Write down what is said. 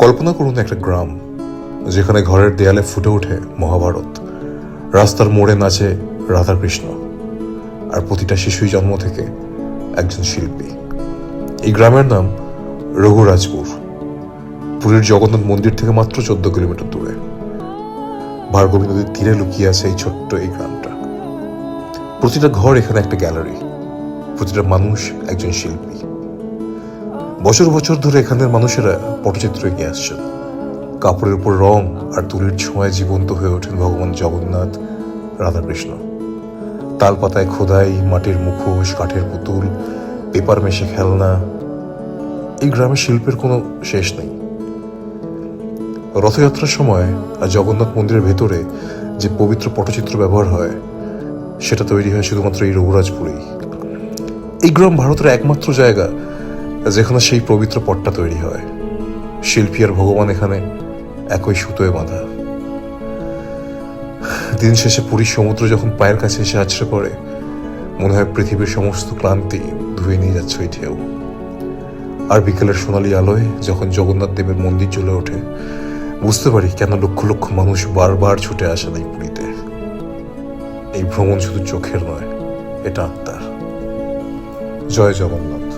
কল্পনা করুন একটা গ্রাম যেখানে ঘরের দেয়ালে ফুটে ওঠে মহাভারত, রাস্তার মোড়ে নাচে রাধাকৃষ্ণ, আর প্রতিটা শিশুই জন্ম থেকে একজন শিল্পী। এই গ্রামের নাম রঘুরাজপুর, পুরীর জগন্নাথ মন্দির থেকে মাত্র 14 কিলোমিটার দূরে। ভার্গবী নদীর তীরে লুকিয়ে আছে এই ছোট্ট এই গ্রামটা। প্রতিটা ঘর এখানে একটা গ্যালারি, প্রতিটা মানুষ একজন শিল্পী। বছর বছর ধরে এখানের মানুষেরা পটচিত্র এঁকে আসছেন। কাপড়ের উপর রং আর তুলির ছোঁয়ায় জীবন্ত হয়ে ওঠেন ভগবান জগন্নাথ, রাধাকৃষ্ণ। তাল পাতায় খোদাই, মাটির মুখোশ, কাঠের পুতুল, পেপার মেশে খেলনা। এই গ্রামের শিল্পের কোনো শেষ নেই। রথযাত্রার সময় আর জগন্নাথ মন্দিরের ভেতরে যে পবিত্র পটচিত্র ব্যবহার হয়, সেটা তৈরি হয় শুধুমাত্র এই রঘুরাজপুরেই। এই গ্রাম ভারতের একমাত্র জায়গা যেখানে সেই পবিত্র পটটা তৈরি হয়। শিল্পী আর ভগবান এখানে একই সুতোয় বাঁধা। দিন শেষে পুরীর সমুদ্র যখন পায়ের কাছে এসে আছড়ে পড়ে, মনে হয় পৃথিবীর সমস্ত ক্লান্তি ধুয়ে নিয়ে যাচ্ছে ওই ঢেউ। আর বিকেলের সোনালী আলোয় যখন জগন্নাথ দেবের মন্দির জ্বলে ওঠে, বুঝতে পারি কেন লক্ষ লক্ষ মানুষ বারবার ছুটে আসেন এই পুরীতে। এই ভ্রমণ শুধু চোখের নয়, এটা আত্মার। জয় জগন্নাথ।